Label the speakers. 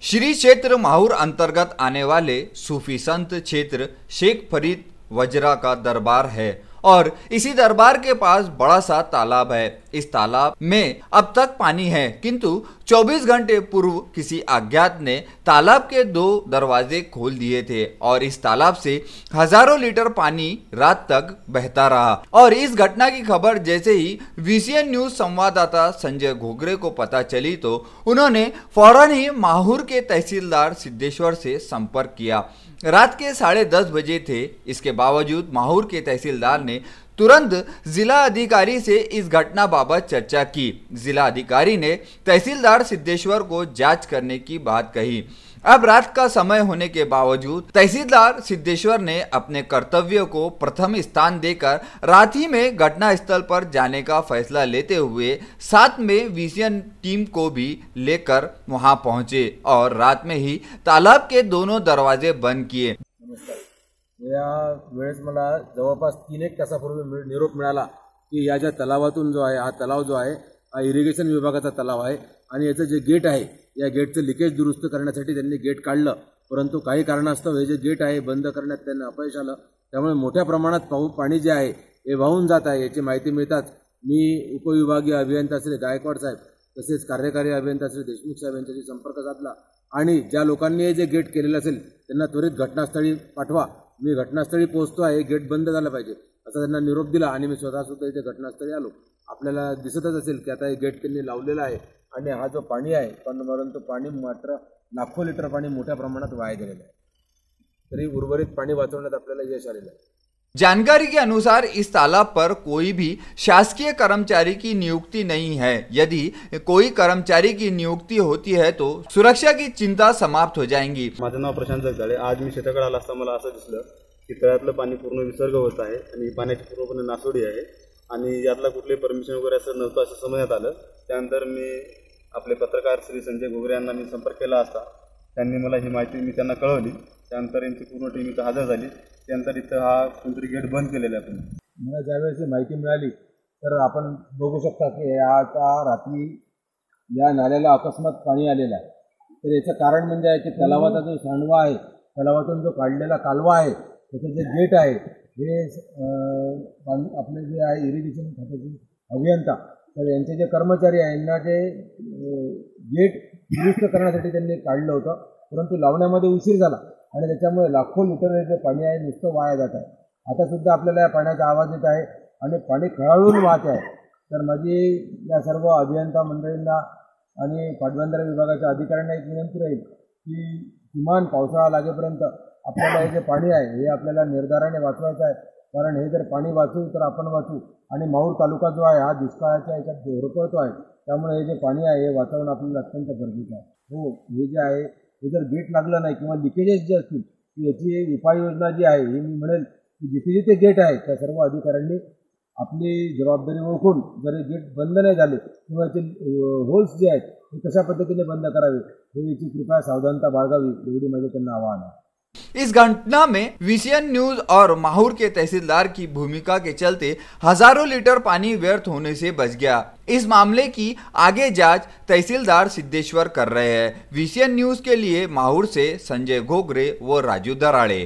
Speaker 1: श्री क्षेत्र माहौर अंतर्गत आने वाले सूफी संत क्षेत्र शेख फरीद वजरा का दरबार है और इसी दरबार के पास बड़ा सा तालाब है। इस तालाब में अब तक पानी है, किंतु 24 घंटे पूर्व किसी अज्ञात ने तालाब के 2 दरवाजे खोल दिए थे और इस तालाब से हजारों लीटर पानी रात तक बहता रहा। और इस घटना की खबर जैसे ही VCN न्यूज संवाददाता संजय घोगरे को पता चली तो उन्होंने फौरन ही माहौर के तहसीलदार सिद्धेश्वर से संपर्क किया। रात के 10:30 बजे थे। इसके बावजूद माहौर के तहसीलदार ने तुरंत जिला अधिकारी से इस घटना बाबत चर्चा की। जिला अधिकारी ने तहसीलदार सिद्धेश्वर को जांच करने की बात कही। अब रात का समय होने के बावजूद तहसीलदार सिद्धेश्वर ने अपने कर्तव्य को प्रथम स्थान देकर रात ही में घटनास्थल पर जाने का फैसला लेते हुए साथ में VCN टीम को भी लेकर वहां पहुंचे और रात में ही तालाब के दोनों दरवाजे बंद किए।
Speaker 2: या वेळेस मला जवळपास 3-1 तासापूर्वी निरोप मिळाला की या ज्या तलावातून जो आहे हा तलाव जो आहे हा इरिगेशन विभागाचा तलाव आहे आणि याचं जे गेट आहे या गेटचं लिकेज दुरुस्त करण्यासाठी त्यांनी गेट काढलं, परंतु काही कारणास्तव हे जे गेट आहे बंद करण्यात त्यांना अपयश आलं। त्यामुळे मोठ्या प्रमाणात पाणी जे आहे हे वाहून जात आहे। याची माहिती मिळताच मी उपविभागीय अभियंता श्री गायकवाड साहेब तसेच कार्यकारी अभियंता श्री देशमुख साहेब यांच्याशी संपर्क साधला आणि ज्या लोकांनी हे जे गेट केलेलं असेल त्यांना त्वरित घटनास्थळी पाठवा। मी घटनास्थळी पोहोचतो आहे, गेट बंद झालं पाहिजे असा त्यांना निरोप दिला आणि मी स्वतः सुद्धा इथे घटनास्थळी आलो। आपल्याला दिसतच असेल की आता हे गेट त्यांनी लावलेलं आहे आणि हा जो पाणी आहे परंतु पाणी मात्र लाखो लिटर पाणी मोठ्या प्रमाणात वाया गेलेलं आहे, तरी उर्वरित पाणी वाचवण्यात आपल्याला यश आलेलं आहे।
Speaker 1: जानकारी के अनुसार इस तालाब पर कोई भी शासकीय कर्मचारी की नियुक्ति नहीं है। यदि कोई कर्मचारी की नियुक्ति होती है तो सुरक्षा की चिंता समाप्त हो जाएंगी।
Speaker 3: माझं नाव प्रशांत जगदाळे। आज मी शेताकडे आला असता मला असं दिसलं की तळ्यातलं पाणी पूर्ण विसर्ग होत आहे आणि पाण्याची पूर्णपणे नासोडी आहे आणि यातला कुठले परमिशन वगैरे असं नव्हतं असं समजण्यात आलं। त्यानंतर मी आपले पत्रकार श्री संजय घोगरे यांना मी संपर्क केला असता त्यांनी मला ही माहिती मी त्यांना कळवली। त्यानंतर यांची पूर्ण टीम इथं हजर झाली। त्यानंतर इथं हा कोणतरी गेट बंद केलेला आहे।
Speaker 2: मला ज्यावेळेस माहिती मिळाली तर आपण बघू शकता की आता रात्री या नाल्याला अकस्मात पाणी आलेलं आहे। तर याचं कारण म्हणजे आहे की तलावाचा जो सांडवा आहे, तलावातून जो काढलेला कालवा आहे त्याचं जे गेट आहे हे आपले जे आहे इरिगेशन खात्याचे अभियंता तर यांचे जे कर्मचारी आहे यांना जे गेट दुरुस्त करण्यासाठी त्यांनी काढलं होतं, परंतु लावण्यामध्ये उशीर झाला आणि त्याच्यामुळे लाखो लिटर जे पाणी आहे नुसतं वाया जात आहे। आता सुद्धा आपल्याला या पाण्याचा आवाज येत आहे आणि पाणी खळाळून वाहत आहे। तर माझी या सर्व अभियंता मंडळींना आणि पाटबंधारे विभागाच्या अधिकाऱ्यांना एक विनंती राहील की किमान पावसाळा लागेपर्यंत आपल्याला हे जे पाणी आहे हे आपल्याला निर्धाराने वाचवायचं आहे, कारण हे जर पाणी वाचू तर आपण वाचू आणि माहूर तालुका जो आहे हा दुष्काळाच्या याच्यात होरपळतो आहे। त्यामुळे हे जे पाणी आहे हे वाचवणं आपल्याला अत्यंत गरजेचं आहे। हो, हे जे आहे हे जर गेट लागलं नाही किंवा लिकेजेस जे असतील याची उपाययोजना जी आहे हे मी म्हणेल की जिथे जिथे गेट आहे त्या सर्व अधिकाऱ्यांनी आपली जबाबदारी ओळखून जर गेट बंद नाही झाले किंवा ते होल्स जे आहेत ते कशा पद्धतीने बंद करावे हे याची कृपया सावधानता बाळगावी एवढी माझे त्यांना आवाहन आहे।
Speaker 1: इस घटना में VCN न्यूज और माहौर के तहसीलदार की भूमिका के चलते हजारों लीटर पानी व्यर्थ होने से बच गया। इस मामले की आगे जांच तहसीलदार सिद्धेश्वर कर रहे हैं। VCN न्यूज के लिए माहौर से संजय घोगरे व राजू दराड़े।